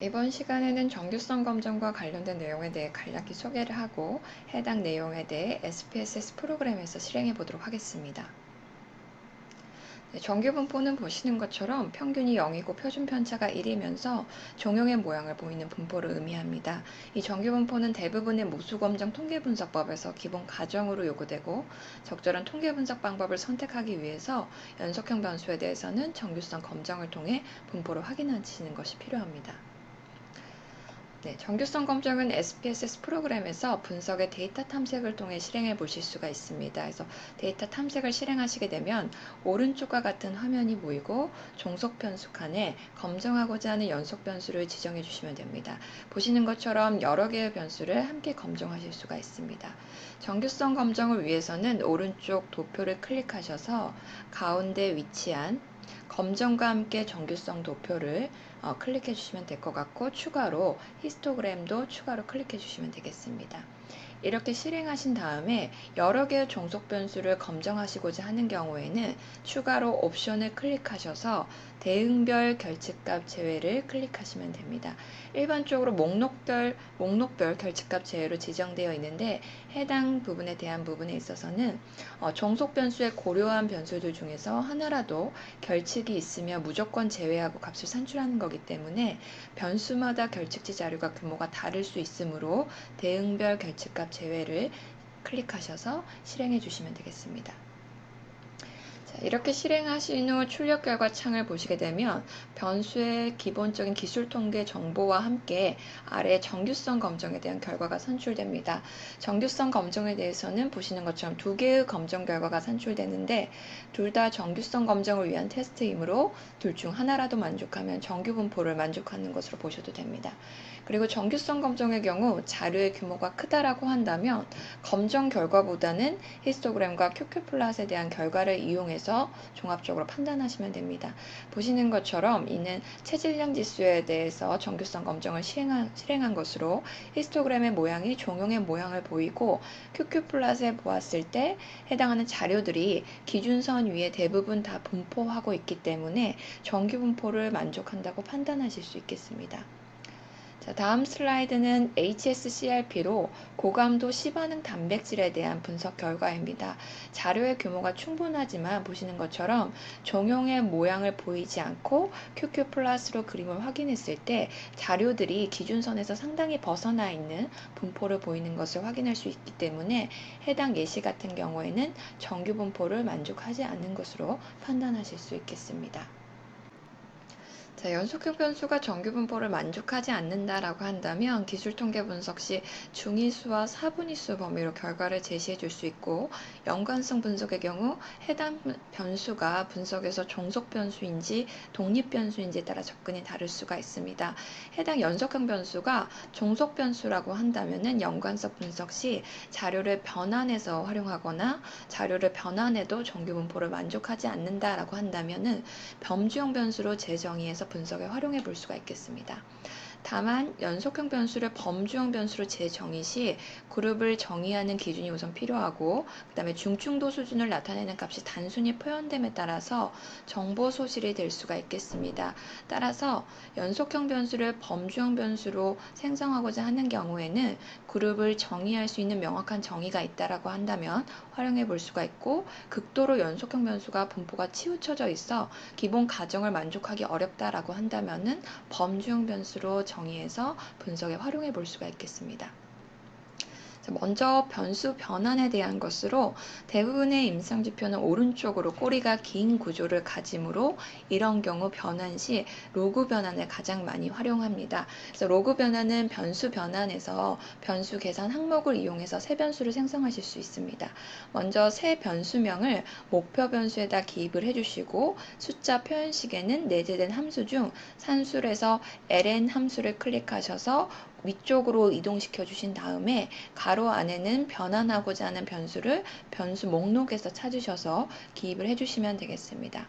이번 시간에는 정규성 검정과 관련된 내용에 대해 간략히 소개를 하고 해당 내용에 대해 SPSS 프로그램에서 실행해 보도록 하겠습니다. 정규 분포는 보시는 것처럼 평균이 0이고 표준 편차가 1이면서 종용의 모양을 보이는 분포를 의미합니다. 이 정규 분포는 대부분의 모수 검정 통계 분석법에서 기본 가정으로 요구되고 적절한 통계 분석 방법을 선택하기 위해서 연속형 변수에 대해서는 정규성 검정을 통해 분포를 확인하시는 것이 필요합니다. 정규성 검정은 SPSS 프로그램에서 분석의 데이터 탐색을 통해 실행해 보실 수가 있습니다. 그래서 데이터 탐색을 실행하시게 되면 오른쪽과 같은 화면이 보이고 종속 변수 칸에 검정하고자 하는 연속 변수를 지정해 주시면 됩니다. 보시는 것처럼 여러 개의 변수를 함께 검정하실 수가 있습니다. 정규성 검정을 위해서는 오른쪽 도표를 클릭하셔서 가운데 위치한 검정과 함께 정규성 도표를 클릭해 주시면 될 것 같고 추가로 히스토그램도 추가로 클릭해 주시면 되겠습니다. 이렇게 실행하신 다음에 여러 개의 종속 변수를 검정하시고자 하는 경우에는 추가로 옵션을 클릭하셔서 대응별 결집값 제외를 클릭하시면 됩니다. 일반적으로 목록별 결집값 제외로 지정되어 있는데 해당 부분에 대한 부분에 있어서는 종속 변수의 고려한 변수들 중에서 하나라도 결칙이 있으며 무조건 제외하고 값을 산출하는 거기 때문에 변수마다 결칙지 자료가 규모가 다를 수 있으므로 대응별 결집값 제외를 클릭하셔서 실행해 주시면 되겠습니다. 이렇게 실행하신 후 출력 결과 창을 보시게 되면 변수의 기본적인 기술 통계 정보와 함께 아래 정규성 검정에 대한 결과가 산출됩니다. 정규성 검정에 대해서는 보시는 것처럼 두 개의 검정 결과가 산출되는데 둘 다 정규성 검정을 위한 테스트이므로 둘 중 하나라도 만족하면 정규 분포를 만족하는 것으로 보셔도 됩니다. 그리고 정규성 검정의 경우 자료의 규모가 크다라고 한다면 검정 결과보다는 히스토그램과 QQ플롯에 대한 결과를 이용해서 종합적으로 판단하시면 됩니다. 보시는 것처럼 이는 체질량 지수에 대해서 정규성 검정을 실행한 것으로 히스토그램의 모양이 종용의 모양을 보이고 QQ플롯에 보았을 때 해당하는 자료들이 기준선 위에 대부분 다 분포하고 있기 때문에 정규 분포를 만족한다고 판단하실 수 있겠습니다. 다음 슬라이드는 HSCRP로 고감도 C반응 단백질에 대한 분석 결과입니다. 자료의 규모가 충분하지만 보시는 것처럼 종용의 모양을 보이지 않고 QQ+로 그림을 확인했을 때 자료들이 기준선에서 상당히 벗어나 있는 분포를 보이는 것을 확인할 수 있기 때문에 해당 예시 같은 경우에는 정규 분포를 만족하지 않는 것으로 판단하실 수 있겠습니다. 연속형 변수가 정규 분포를 만족하지 않는다라고 한다면 기술 통계 분석 시 중위수와 사분위수 범위로 결과를 제시해 줄 수 있고 연관성 분석의 경우 해당 변수가 분석에서 종속 변수인지 독립 변수인지에 따라 접근이 다를 수가 있습니다. 해당 연속형 변수가 종속 변수라고 한다면은 연관성 분석 시 자료를 변환해서 활용하거나 자료를 변환해도 정규 분포를 만족하지 않는다라고 한다면은 범주형 변수로 재정의해서 분석에 활용해 볼 수가 있겠습니다. 다만 연속형 변수를 범주형 변수로 재정의 시 그룹을 정의하는 기준이 우선 필요하고 그 다음에 중증도 수준을 나타내는 값이 단순히 표현됨에 따라서 정보 소실이 될 수가 있겠습니다. 따라서 연속형 변수를 범주형 변수로 생성하고자 하는 경우에는 그룹을 정의할 수 있는 명확한 정의가 있다라고 한다면 활용해 볼 수가 있고 극도로 연속형 변수가 분포가 치우쳐져 있어 기본 가정을 만족하기 어렵다라고 한다면은 범주형 변수로 정의해서 분석에 활용해 볼 수가 있겠습니다. 먼저 변수 변환에 대한 것으로 대부분의 임상지표는 오른쪽으로 꼬리가 긴 구조를 가지므로 이런 경우 변환 시 로그 변환을 가장 많이 활용합니다. 그래서 로그 변환은 변수 변환에서 변수 계산 항목을 이용해서 새 변수를 생성하실 수 있습니다. 먼저 새 변수명을 목표 변수에다 기입을 해주시고 숫자 표현식에는 내재된 함수 중 산술에서 ln 함수를 클릭하셔서 위쪽으로 이동시켜 주신 다음에 가로 안에는 변환하고자 하는 변수를 변수 목록에서 찾으셔서 기입을 해주시면 되겠습니다.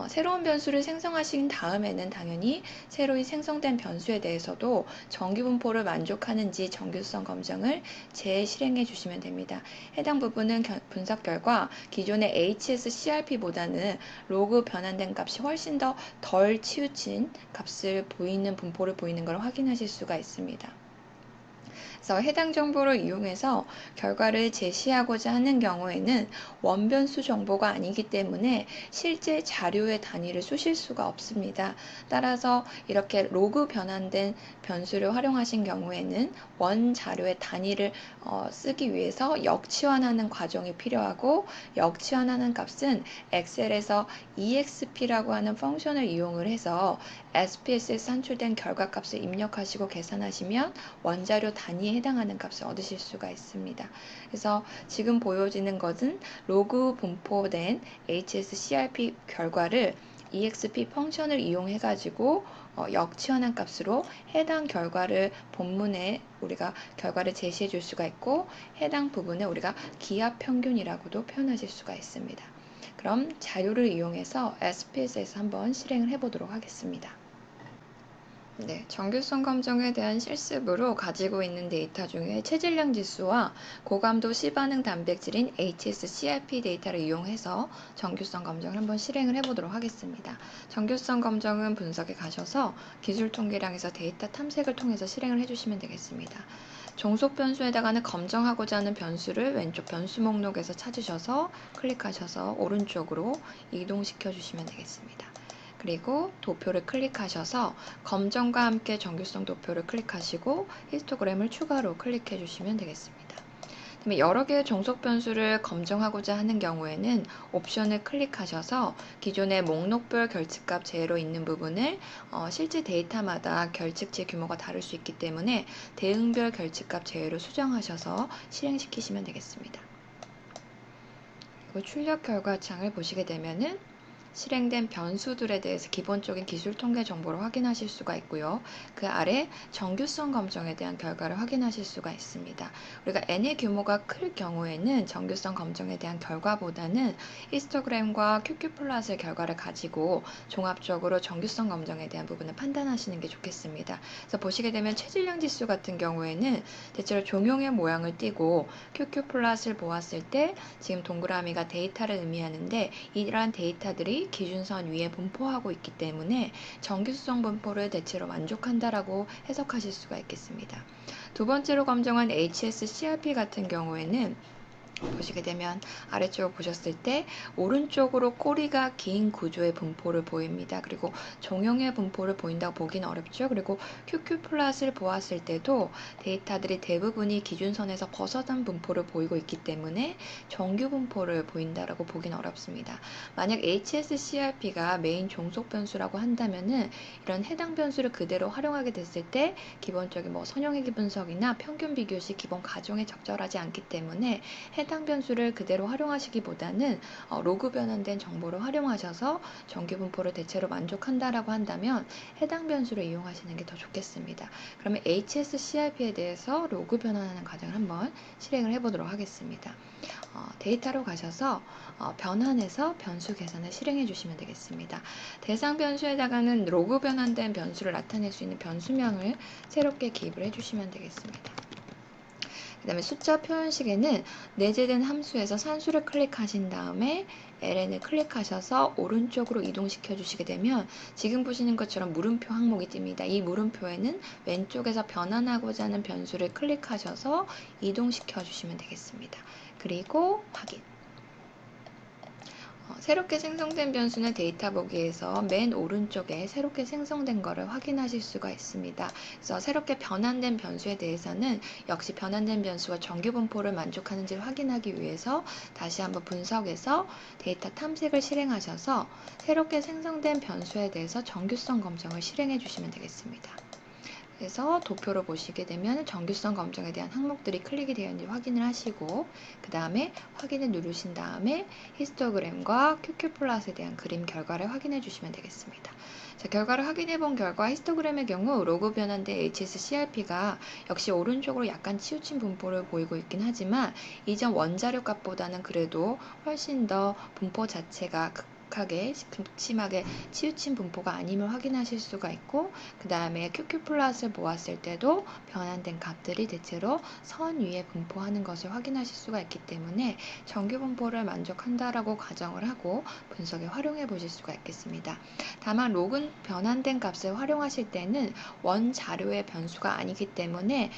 새로운 변수를 생성하신 다음에는 당연히 새로이 생성된 변수에 대해서도 정규 분포를 만족하는지 정규성 검정을 재실행해 주시면 됩니다. 해당 부분은 분석 결과 기존의 HSCRP보다는 로그 변환된 값이 훨씬 더 덜 치우친 값을 보이는 분포를 보이는 걸 확인하실 수가 있습니다. 그래서 해당 정보를 이용해서 결과를 제시하고자 하는 경우에는 원변수 정보가 아니기 때문에 실제 자료의 단위를 쑤실 수가 없습니다. 따라서 이렇게 로그 변환된 변수를 활용하신 경우에는 원 자료의 단위를 쓰기 위해서 역치환하는 과정이 필요하고, 역치환하는 값은 엑셀에서 exp라고 하는 펑션을 이용을 해서 SPS에 산출된 결과값을 입력하시고 계산하시면 원자료 단위에 해당하는 값을 얻으실 수가 있습니다. 그래서 지금 보여지는 것은 로그 분포된 HSCRP 결과를 exp 펑션을 이용해 가지고 역치환한 값으로 해당 결과를 본문에 우리가 결과를 제시해 줄 수가 있고, 해당 부분에 우리가 기하 평균이라고도 표현하실 수가 있습니다. 그럼 자료를 이용해서 SPS에서 한번 실행을 해 보도록 하겠습니다. 네, 정규성 검정에 대한 실습으로 가지고 있는 데이터 중에 체질량 지수와 고감도 C반응 단백질인 HSCRP 데이터를 이용해서 정규성 검정을 한번 실행을 해보도록 하겠습니다. 정규성 검정은 분석에 가셔서 기술 통계량에서 데이터 탐색을 통해서 실행을 해주시면 되겠습니다. 종속 변수에다가는 검정하고자 하는 변수를 왼쪽 변수 목록에서 찾으셔서 클릭하셔서 오른쪽으로 이동시켜 주시면 되겠습니다. 그리고 도표를 클릭하셔서 검정과 함께 정규성 도표를 클릭하시고 히스토그램을 추가로 클릭해 주시면 되겠습니다. 그다음에 여러 개의 종속 변수를 검정하고자 하는 경우에는 옵션을 클릭하셔서 기존의 목록별 결측값 제외로 있는 부분을 실제 데이터마다 결측치 규모가 다를 수 있기 때문에 대응별 결측값 제외로 수정하셔서 실행시키시면 되겠습니다. 그리고 출력 결과 창을 보시게 되면은 실행된 변수들에 대해서 기본적인 기술 통계 정보를 확인하실 수가 있고요. 그 아래 정규성 검정에 대한 결과를 확인하실 수가 있습니다. 우리가 n의 규모가 클 경우에는 정규성 검정에 대한 결과보다는 히스토그램과 QQ플롯의 결과를 가지고 종합적으로 정규성 검정에 대한 부분을 판단하시는 게 좋겠습니다. 그래서 보시게 되면 체질량 지수 같은 경우에는 대체로 종용의 모양을 띠고 QQ플롯을 보았을 때 지금 동그라미가 데이터를 의미하는데, 이러한 데이터들이 기준선 위에 분포하고 있기 때문에 정규성 분포를 대체로 만족한다라고 해석하실 수가 있겠습니다. 두 번째로 검정한 HSCRP 같은 경우에는 보시게 되면 아래쪽을 보셨을 때 오른쪽으로 꼬리가 긴 구조의 분포를 보입니다. 그리고 종용의 분포를 보인다고 보기는 어렵죠. 그리고 QQ플롯을 보았을 때도 데이터들이 대부분이 기준선에서 벗어난 분포를 보이고 있기 때문에 정규 분포를 보인다라고 보기는 어렵습니다. 만약 HSCRP가 메인 종속 변수라고 한다면은 이런 해당 변수를 그대로 활용하게 됐을 때 기본적인 선형회귀 분석이나 평균 비교시 기본 가정에 적절하지 않기 때문에 해당 변수를 그대로 활용하시기보다는 로그 변환된 정보를 활용하셔서 정규 분포를 대체로 만족한다라고 한다면 해당 변수를 이용하시는 게 더 좋겠습니다. 그러면 HSCRP에 대해서 로그 변환하는 과정을 한번 실행을 해보도록 하겠습니다. 데이터로 가셔서 변환해서 변수 계산을 실행해 주시면 되겠습니다. 대상 변수에다가는 로그 변환된 변수를 나타낼 수 있는 변수명을 새롭게 기입을 해주시면 되겠습니다. 그 다음에 숫자 표현식에는 내재된 함수에서 산수를 클릭하신 다음에 ln을 클릭하셔서 오른쪽으로 이동시켜 주시게 되면 지금 보시는 것처럼 물음표 항목이 뜹니다. 이 물음표에는 왼쪽에서 변환하고자 하는 변수를 클릭하셔서 이동시켜 주시면 되겠습니다. 그리고 확인. 새롭게 생성된 변수는 데이터 보기에서 맨 오른쪽에 새롭게 생성된 것을 확인하실 수가 있습니다. 그래서 새롭게 변환된 변수에 대해서는 역시 변환된 변수가 정규 분포를 만족하는지를 확인하기 위해서 다시 한번 분석해서 데이터 탐색을 실행하셔서 새롭게 생성된 변수에 대해서 정규성 검정을 실행해 주시면 되겠습니다. 그래서 도표로 보시게 되면 정규성 검정에 대한 항목들이 클릭이 되어 있는지 확인을 하시고, 그 다음에 확인을 누르신 다음에 히스토그램과 QQ플롯에 대한 그림 결과를 확인해 주시면 되겠습니다. 자, 결과를 확인해 본 결과 히스토그램의 경우 로그 변환된 HSCRP가 역시 오른쪽으로 약간 치우친 분포를 보이고 있긴 하지만 이전 원자료 값보다는 그래도 훨씬 더 분포 자체가 완벽하게 심하게 치우친 분포가 아님을 확인하실 수가 있고, 그 다음에 QQ 플롯을 모았을 때도 변환된 값들이 대체로 선 위에 분포하는 것을 확인하실 수가 있기 때문에 정규 분포를 만족한다라고 가정을 하고 분석에 활용해 보실 수가 있겠습니다. 다만 록은 변환된 값을 활용하실 때는 원 자료의 변수가 아니기 때문에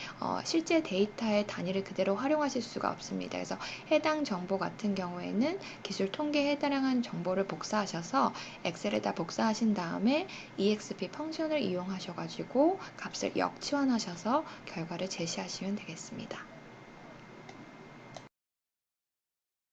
실제 데이터의 단위를 그대로 활용하실 수가 없습니다. 그래서 해당 정보 같은 경우에는 기술 통계에 해당하는 정보를 복사하셔서 엑셀에다 복사하신 다음에 EXP 펑션을 이용하셔가지고 값을 역치환하셔서 결과를 제시하시면 되겠습니다.